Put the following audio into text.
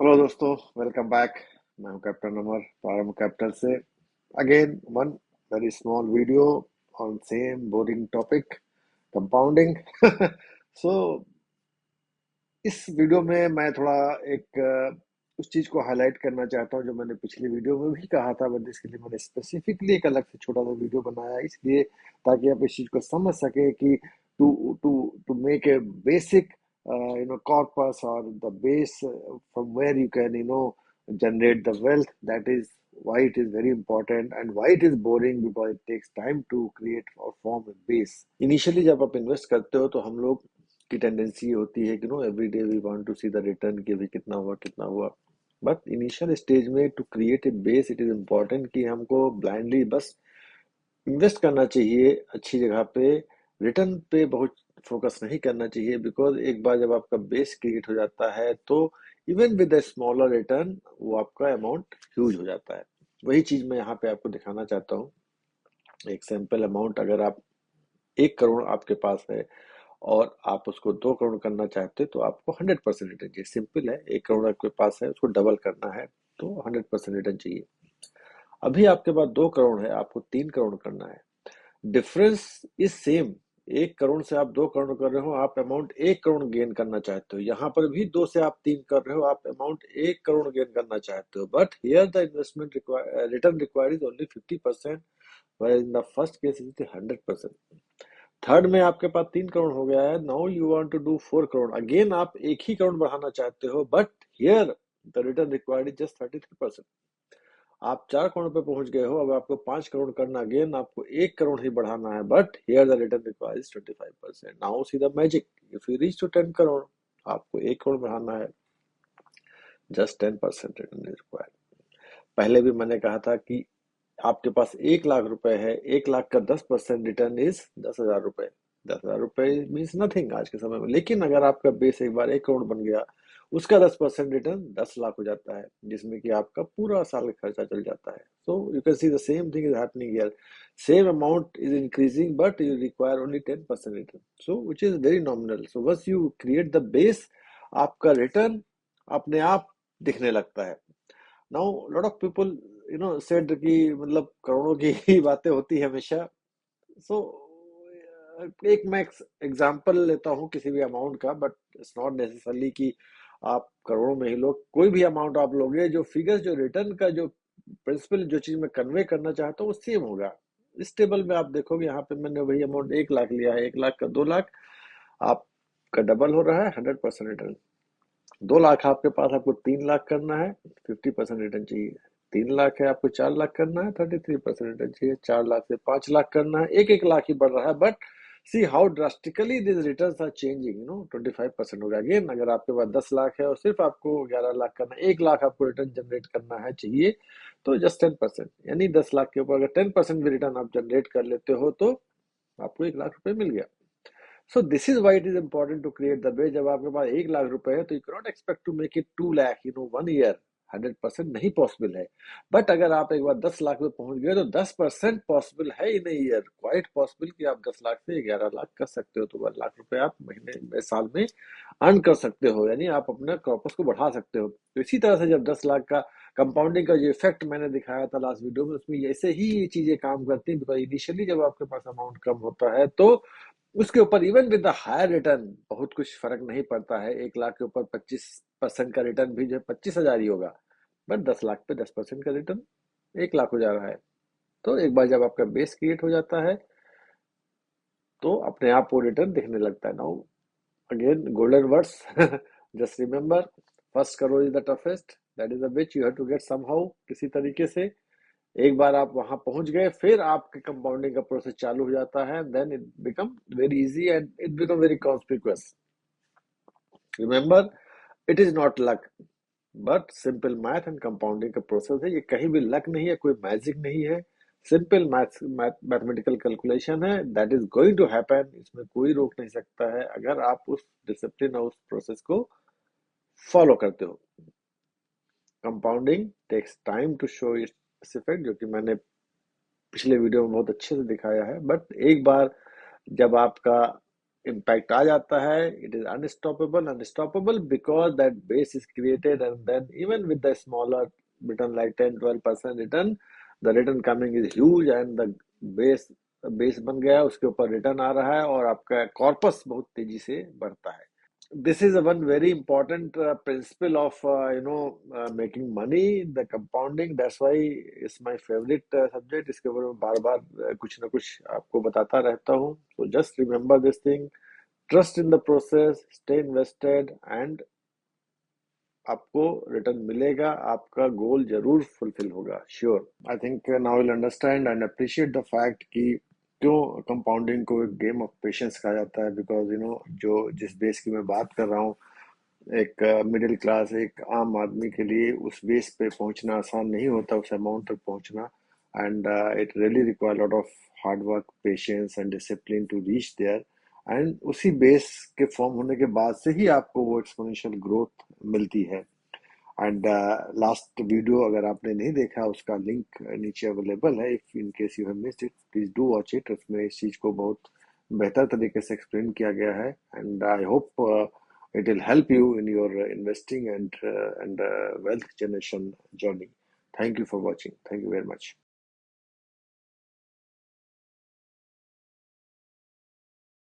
Hello दोस्तों, welcome back. मैं हूं कैप्टन अमर, प्रारंभ कैपिटल से। Again one very small video on same boring topic, compounding. So इस वीडियो में मैं थोड़ा एक उस चीज को हाईलाइट करना चाहता हूं जो मैंने पिछली वीडियो में भी कहा था, बट इसके लिए मैंने स्पेसिफिकली एक अलग से छोटा सा वीडियो बनाया, इसलिए ताकि आप इस चीज को समझ सके कि to to to make a basic corpus or the base from where you can generate the wealth. That is why it is very important and why it is boring, because it takes time to create or form a base. Initially जब आप invest करते हो तो हम लोग की tendency होती है कि every day we want to see the return, कि भी कितना हुआ। बट इनिशियल स्टेज में to create a base it is important कि हमको ब्लाइंडली बस इन्वेस्ट करना चाहिए अच्छी जगह पे, रिटर्न पे बहुत फोकस नहीं करना चाहिए। बिकॉज एक बार जब आपका बेस क्रिएट हो जाता है तो even with a smaller return वो आपका अमाउंट ह्यूज हो जाता है। वही चीज मैं यहाँ पे आपको दिखाना चाहता हूँ। एक सैंपल अमाउंट, अगर आप 1 करोड़ आपके पास है और आप उसको 2 करोड़ करना चाहते हो तो आपको 100% रिटर्न चाहिए। सिंपल है, 1 करोड़ आपके पास है, उसको डबल करना है तो 100% रिटर्न चाहिए। अभी आपके पास 2 करोड़ है, आपको 3 करोड़ करना है। Difference is same. 1 करोड़ से आप 2 करोड़ कर रहे हो, आप अमाउंट 1 करोड़ गेन करना चाहते हो। यहाँ पर भी 2 से आप 3 कर रहे हो, आप अमाउंट 1 करोड़ गेन करना चाहते हो। But here the investment return required is only 50%, whereas in the first case it is 100%। Third में आपके पास 3 करोड़ हो गया है, now you want to do 4 crore. Again आप 1 ही करोड़ बढ़ाना चाहते हो, but here the return required is just 33%। आप 4 करोड़ पे पहुंच गए हो, अब आपको 5 करोड़ करना, अगेन आपको 1 करोड़ ही बढ़ाना है, but here the return required is 25%। Now see the magic, if you reach to 10 crore, आपको 1 करोड़ बढ़ाना है, जस्ट 10% रिटर्न रिक्वायर्ड। पहले भी मैंने कहा था कि आपके पास 1 लाख रुपए है, 1 लाख का 10% रिटर्न इज 10,000 रुपए। 10,000 रुपए मीन्स नथिंग आज के समय में। लेकिन अगर आपका बेस एक बार 1 करोड़ बन गया, उसका 10% रिटर्न 10 लाख हो जाता है, जिसमें कि आपका पूरा साल का खर्चा चल जाता है। So you can see the same thing is happening here. Same amount is increasing but you require only 10% return, so which is very nominal. So once you create the base, आपका रिटर्न अपने आप दिखने लगता है। Now lot of people said कि मतलब करोड़ों की ही बातें होती है हमेशा। सो एक मैं एग्जांपल लेता हूँ किसी भी अमाउंट का, बट इट्स नॉट नेसेसरली कि आप करोड़ों में ही लो। कोई भी अमाउंट आप लोगे, जो फिगर्स, जो रिटर्न का जो प्रिंसिपल, जो चीज मैं कन्वे करना चाहता हूँ वो सेम होगा। इस टेबल में आप देखोगे, यहाँ पे मैंने वही अमाउंट 1 लाख लिया है, 1 लाख का 2 लाख, आपका डबल हो रहा है, 100% रिटर्न। 2 लाख आपके पास, आपको 3 लाख करना है, 50% रिटर्न चाहिए। 3 लाख है, आपको 4 लाख करना है, 33% रिटर्न चाहिए। 4 लाख से 5 लाख करना है, एक एक लाख ही बढ़ रहा है, but see how drastically this returns are changing. 25% हो गया। अगेन अगर आपके पास 10 लाख है और सिर्फ आपको 11 लाख करना है, 1 लाख आपको रिटर्न जनरेट करना है चाहिए, तो जस्ट 10%, यानी 10 लाख के ऊपर अगर 10% भी रिटर्न आप जनरेट कर लेते हो तो आपको 1 लाख रुपए मिल गया। So this is why it is important to create the base. जब आपके पास 1 लाख रुपए है तो you can not expect to make it 2 lakh 1 year. 100% नहीं पॉसिबल है। बट अगर आप एक बार 10 लाख पे पहुंच गए तो 10% पॉसिबल है इन ईयर, क्वाइट पॉसिबल कि आप 10 लाख से 11 लाख कर सकते हो। तो 1 लाख रुपए आप महीने में, साल में अर्न कर सकते हो, यानी आप अपने कॉर्पस को बढ़ा सकते हो। तो इसी तरह से जब 10 लाख का कंपाउंडिंग का जो इफेक्ट मैंने दिखाया था लास्ट वीडियो में, उसमें ऐसे ही ये चीजें काम करती हैं। बिकॉज इनिशियली जब आपके पास अमाउंट कम होता है तो उसके ऊपर even with the higher return बहुत कुछ फर्क नहीं पड़ता है। 1 लाख के ऊपर 25% का रिटर्न भी जो है 25,000 ही होगा, बट 10 लाख पे 10% का रिटर्न 1 लाख हो जा रहा है। तो एक बार जब आपका बेस क्रिएट हो जाता है तो अपने आप वो रिटर्न दिखने लगता है। Now again golden words, just remember, first crore is the toughest, that is the which you have to get somehow, किसी तरीके से। एक बार आप वहां पहुंच गए, फिर आपके कंपाउंडिंग का प्रोसेस चालू हो जाता है, then it become very easy and it become very conspicuous. Remember, it is not luck, but simple math and compounding का प्रोसेस है। ये कहीं भी लक नहीं है, कोई मैजिक नहीं है। सिंपल मैथमेटिकल कैलकुलेशन है, that is going to happen. इसमें कोई रोक नहीं सकता है अगर आप उस डिसिप्लिन और उस प्रोसेस को फॉलो करते हो। Compounding takes time to show its effect, जो कि मैंने पिछले वीडियो में बहुत अच्छे से दिखाया है। बट एक बार जब आपका इम्पैक्ट आ जाता है, it is unstoppable because that base is created and then even with the smaller return like 10-12% return, the return coming is huge and the base base बन गया, उसके ऊपर रिटर्न आ रहा है और आपका कॉर्पस बहुत तेजी से बढ़ता है. This is a one very important principle of making money, the compounding. That's why it's my favorite subject. इसके ऊपर मैं बार बार कुछ ना कुछ आपको बताता रहता हूँ. So just remember this thing. Trust in the process, stay invested, and आपको रिटर्न मिलेगा, आपका गोल जरूर फुलफिल होगा, sure. I think now will understand and appreciate the fact कि क्यों कंपाउंडिंग को एक गेम ऑफ पेशेंस कहा जाता है. बिकॉज जो जिस बेस की मैं बात कर रहा हूँ, एक मिडिल क्लास, एक आम आदमी के लिए उस बेस पे पहुंचना आसान नहीं होता, उस अमाउंट तक पहुंचना. And it really require lot of hard work, patience and discipline to reach there. And उसी बेस के फॉर्म होने के बाद से ही आपको वो एक्सपोनेंशियल ग्रोथ मिलती है. एंड लास्ट वीडियो अगर आपने नहीं देखा, उसका लिंक नीचे अवेलेबल है. If in case you have missed it, please do watch it. उसमें इस चीज को बहुत बेहतर तरीके से एक्सप्लेन किया गया है. And I hope it will help you in your investing and wealth generation journey. Thank you for watching. Thank you very much.